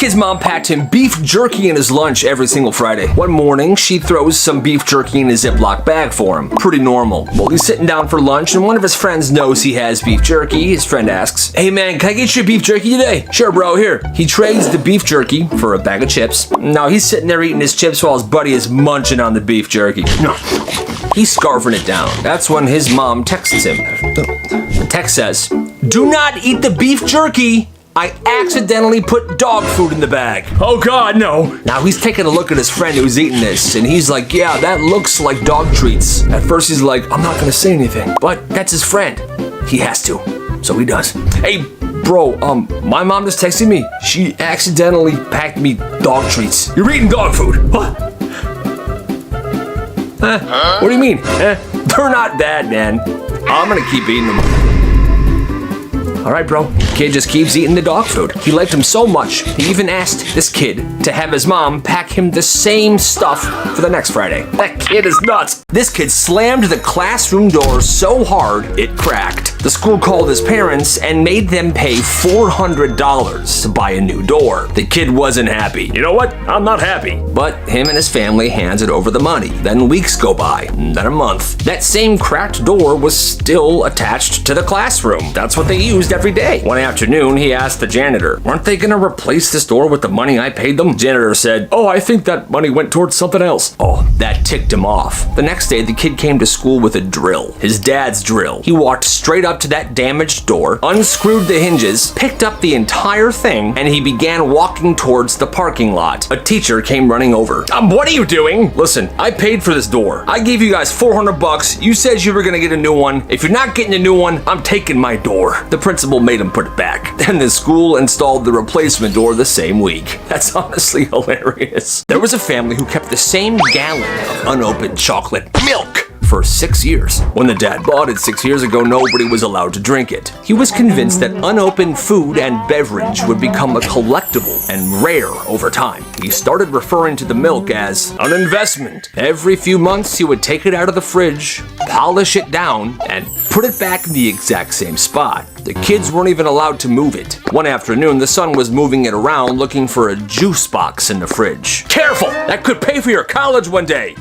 kid's mom packed him beef jerky in his lunch every single Friday. One morning, she throws some beef jerky in a Ziploc bag for him. Pretty normal. Well, he's sitting down for lunch and one of his friends knows he has beef jerky. His friend asks, "Hey man, can I get you beef jerky today?" "Sure bro, here." He trades the beef jerky for a bag of chips. Now he's sitting there eating his chips while his buddy is munching on the beef jerky. He's scarfing it down. That's when his mom texts him. The text says, "Do not eat the beef jerky. I accidentally put dog food in the bag." Oh God, no. Now he's taking a look at his friend who's eating this and he's like, "Yeah, that looks like dog treats." At first he's like, "I'm not gonna say anything," but that's his friend. He has to, so he does. "Hey, bro, my mom just texted me. She accidentally packed me dog treats." "You're eating dog food?" "What? What do you mean? They're not bad, man. I'm gonna keep eating them." All right, bro. Kid just keeps eating the dog food. He liked him so much, he even asked this kid to have his mom pack him the same stuff for the next Friday. That kid is nuts. This kid slammed the classroom door so hard, it cracked. The school called his parents and made them pay $400 to buy a new door. The kid wasn't happy. "You know what? I'm not happy." But him and his family handed over the money. Then weeks go by, then a month. That same cracked door was still attached to the classroom. That's what they used every day. One afternoon, he asked the janitor, "Weren't they gonna replace this door with the money I paid them?" Janitor said, "Oh, I think that money went towards something else." Oh, that ticked him off. The next day, the kid came to school with a drill. His dad's drill. He walked straight up to that damaged door, unscrewed the hinges, picked up the entire thing, and he began walking towards the parking lot. A teacher came running over. What are you doing?" "Listen, I paid for this door. I gave you guys $400. You said you were gonna get a new one. If you're not getting a new one, I'm taking my door." The principal made him put it back. Then the school installed the replacement door the same week. That's honestly hilarious. There was a family who kept the same gallon of unopened chocolate milk for 6 years. When the dad bought it 6 years ago, nobody was allowed to drink it. He was convinced that unopened food and beverage would become a collectible and rare over time. He started referring to the milk as an investment. Every few months, he would take it out of the fridge, polish it down, and put it back in the exact same spot. The kids weren't even allowed to move it. One afternoon, the son was moving it around looking for a juice box in the fridge. "Careful! That could pay for your college one day."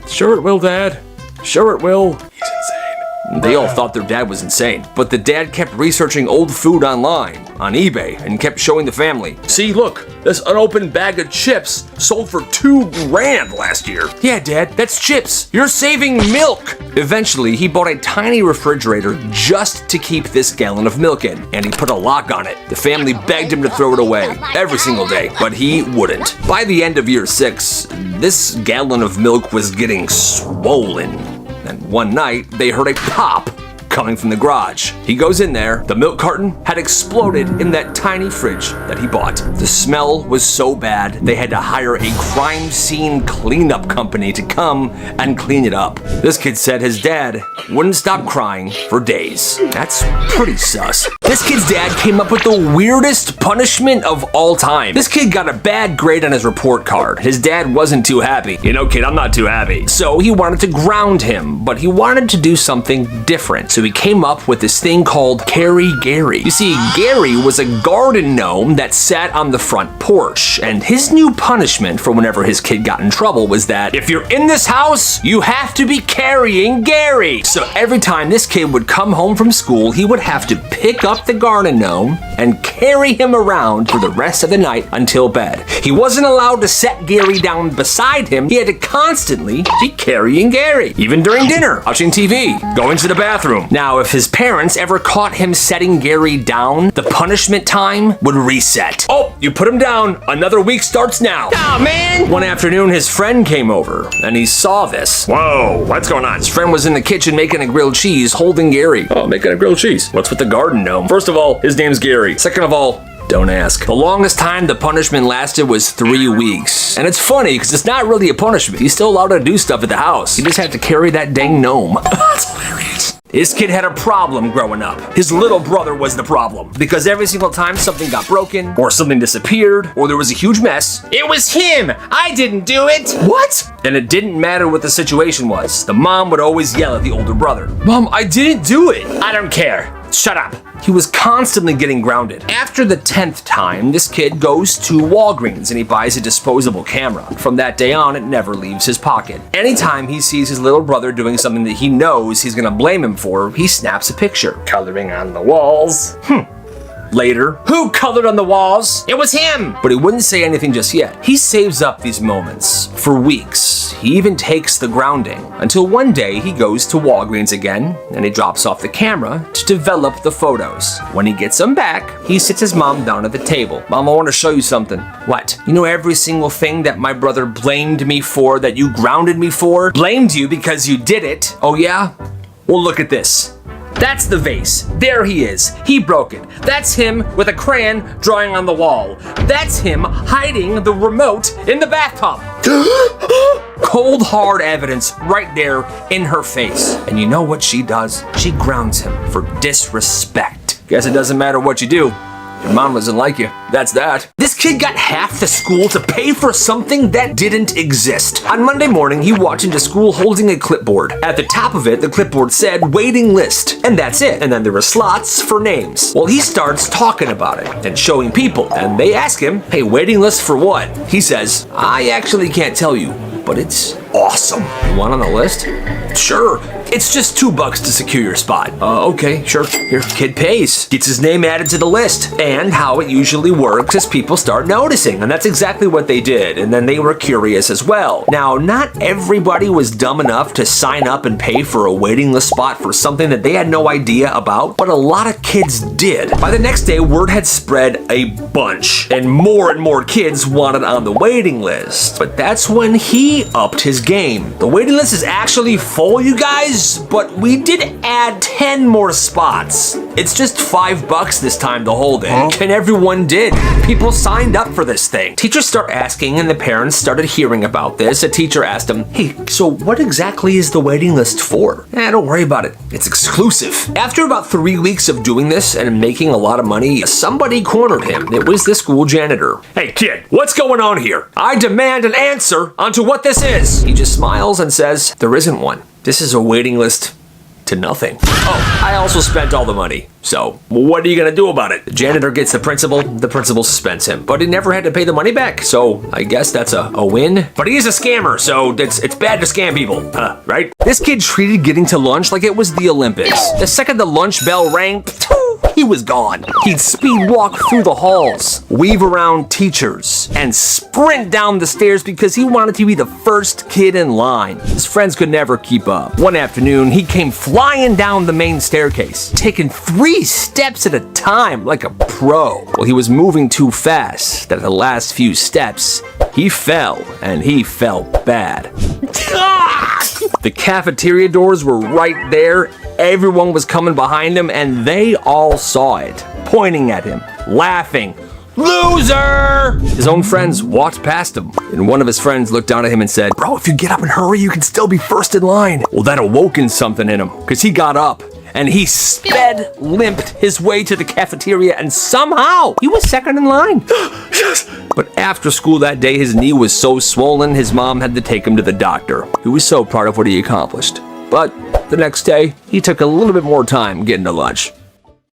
Sure it will, Dad. Sure it will. He's insane. They all thought their dad was insane, but the dad kept researching old food online, on eBay, and kept showing the family. "See, look, this unopened bag of chips sold for $2 grand last year." "Yeah, Dad, that's chips. You're saving milk." Eventually, he bought a tiny refrigerator just to keep this gallon of milk in, and he put a lock on it. The family begged him to throw it away every single day, but he wouldn't. By the end of year 6, this gallon of milk was getting swollen. And one night, they heard a pop coming from the garage. He goes in there. The milk carton had exploded in that tiny fridge that he bought. The smell was so bad, they had to hire a crime scene cleanup company to come and clean it up. This kid said his dad wouldn't stop crying for days. That's pretty sus. This kid's dad came up with the weirdest punishment of all time. This kid got a bad grade on his report card. His dad wasn't too happy. "You know, kid, I'm not too happy." So he wanted to ground him, but he wanted to do something different. So he came up with this thing called Carry Gary. You see, Gary was a garden gnome that sat on the front porch, and his new punishment for whenever his kid got in trouble was that if you're in this house, you have to be carrying Gary. So every time this kid would come home from school, he would have to pick up the garden gnome and carry him around for the rest of the night until bed. He wasn't allowed to set Gary down beside him. He had to constantly be carrying Gary, even during dinner, watching TV, going to the bathroom. Now, if his parents ever caught him setting Gary down, the punishment time would reset. "Oh, you put him down. Another week starts now." "Aw, man!" One afternoon, his friend came over, and he saw this. "Whoa, what's going on?" His friend was in the kitchen making a grilled cheese, holding Gary. "Oh, making a grilled cheese. What's with the garden gnome?" "First of all, his name's Gary. Second of all, don't ask." The longest time the punishment lasted was 3 weeks. And it's funny, because it's not really a punishment. He's still allowed to do stuff at the house. He just had to carry that dang gnome. That's hilarious. This kid had a problem growing up. His little brother was the problem, because every single time something got broken, or something disappeared, or there was a huge mess, "It was him! I didn't do it!" What? Then it didn't matter what the situation was. The mom would always yell at the older brother. "Mom, I didn't do it!" "I don't care. Shut up. He was constantly getting grounded. After the 10th time, this kid goes to Walgreens and he buys a disposable camera. From that day on, it never leaves his pocket. Anytime he sees his little brother doing something that he knows he's gonna blame him for, he snaps a picture. Coloring on the walls. Later, who colored on the walls? It was him! But he wouldn't say anything just yet. He saves up these moments for weeks. He even takes the grounding until one day he goes to Walgreens again and he drops off the camera to develop the photos. When he gets them back, he sits his mom down at the table. Mom, I want to show you something. What? You know every single thing that my brother blamed me for, that you grounded me for? Blamed you because you did it. Oh yeah? Well, look at this. That's the vase. There he is. He broke it. That's him with a crayon drawing on the wall. That's him hiding the remote in the bathtub. Cold, hard evidence right there in her face. And you know what she does? She grounds him for disrespect. Guess it doesn't matter what you do. Your mom doesn't like you. That's that. This kid got half the school to pay for something that didn't exist. On Monday morning, he walked into school holding a clipboard. At the top of it, the clipboard said waiting list. And that's it. And then there were slots for names. Well, he starts talking about it and showing people. And they ask him, hey, waiting list for what? He says, I actually can't tell you, but it's awesome. You want on the list? Sure. It's just $2 to secure your spot. Okay, sure. Here, kid pays. Gets his name added to the list. And how it usually works is people start noticing. And that's exactly what they did. And then they were curious as well. Now, not everybody was dumb enough to sign up and pay for a waiting list spot for something that they had no idea about, but a lot of kids did. By the next day, word had spread a bunch. And more kids wanted on the waiting list. But that's when he upped his game. The waiting list is actually full, you guys, but we did add 10 more spots. It's just $5 this time to hold it. And everyone did. People signed up for this thing. Teachers start asking and the parents started hearing about this. A teacher asked him, hey, so what exactly is the waiting list for? Don't worry about it. It's exclusive. After about 3 weeks of doing this and making a lot of money, somebody cornered him. It was the school janitor. Hey kid, what's going on here? I demand an answer onto what this is. He just smiles and says, there isn't one. This is a waiting list to nothing. Oh, I also spent all the money. So, what are you gonna do about it? The janitor gets the principal suspends him. But he never had to pay the money back, so I guess that's a win. But he is a scammer, so it's bad to scam people, right? This kid treated getting to lunch like it was the Olympics. The second the lunch bell rang, he was gone. He'd speed walk through the halls, weave around teachers, and sprint down the stairs because he wanted to be the first kid in line. His friends could never keep up. One afternoon, he came flying down the main staircase, taking 3 steps at a time like a pro. Well, he was moving too fast that the last few steps, he fell, and he fell bad. The cafeteria doors were right there. Everyone was coming behind him, and they all saw it, pointing at him, laughing. Loser! His own friends walked past him, and one of his friends looked down at him and said, bro, if you get up and hurry, you can still be first in line. Well, that awoken something in him, because he got up, and he limped his way to the cafeteria, and somehow he was second in line. Yes! But after school that day, his knee was so swollen, his mom had to take him to the doctor, who was so proud of what he accomplished. But the next day, he took a little bit more time getting to lunch.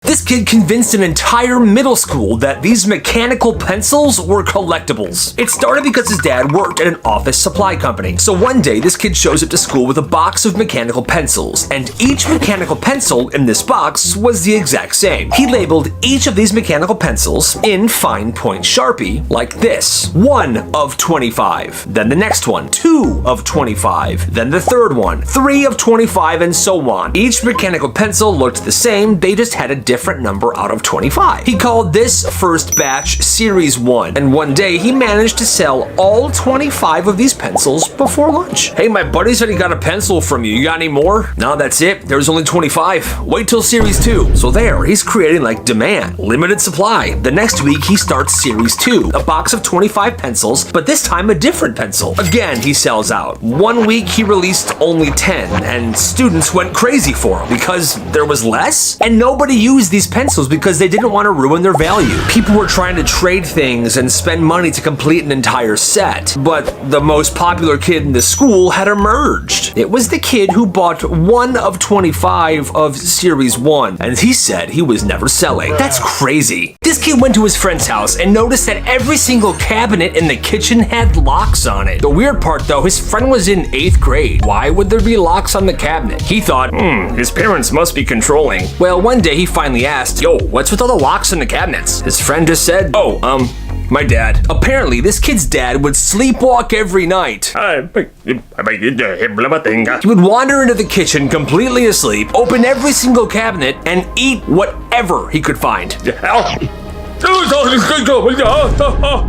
This kid convinced an entire middle school that these mechanical pencils were collectibles. It started because his dad worked at an office supply company. So one day, this kid shows up to school with a box of mechanical pencils, and each mechanical pencil in this box was the exact same. He labeled each of these mechanical pencils in fine point Sharpie like this. 1 of 25, then the next one, 2 of 25, then the third one, 3 of 25, and so on. Each mechanical pencil looked the same, they just had a different number out of 25. He called this first batch Series 1, and one day he managed to sell all 25 of these pencils before lunch. Hey, my buddy said he got a pencil from you. You got any more? No, that's it. There's only 25. Wait till Series 2. So there, he's creating like demand. Limited supply. The next week, he starts Series 2, a box of 25 pencils, but this time a different pencil. Again, he sells out. 1 week, he released only 10, and students went crazy for him because there was less, and nobody used use these pencils because they didn't want to ruin their value. People were trying to trade things and spend money to complete an entire set, but the most popular kid in the school had emerged. It was the kid who bought 1 of 25 of Series 1, and he said he was never selling. That's crazy. This kid went to his friend's house and noticed that every single cabinet in the kitchen had locks on it. The weird part though, his friend was in 8th grade. Why would there be locks on the cabinet? He thought, his parents must be controlling. Well, one day he finally asked, yo, what's with all the locks in the cabinets? His friend just said, my dad. Apparently, this kid's dad would sleepwalk every night. He would wander into the kitchen completely asleep, open every single cabinet, and eat whatever he could find.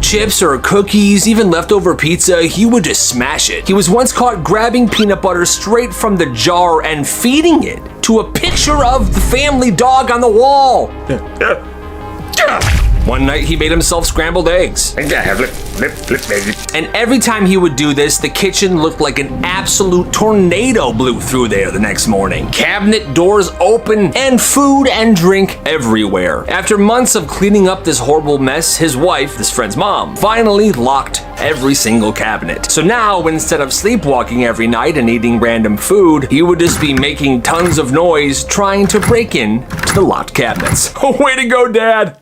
Chips or cookies, even leftover pizza, he would just smash it. He was once caught grabbing peanut butter straight from the jar and feeding it to a picture of the family dog on the wall. One night he made himself scrambled eggs. And every time he would do this, the kitchen looked like an absolute tornado blew through there the next morning. Cabinet doors open and food and drink everywhere. After months of cleaning up this horrible mess, his wife, this friend's mom, finally locked every single cabinet. So now, instead of sleepwalking every night and eating random food, he would just be making tons of noise trying to break in to the locked cabinets. Way to go, Dad!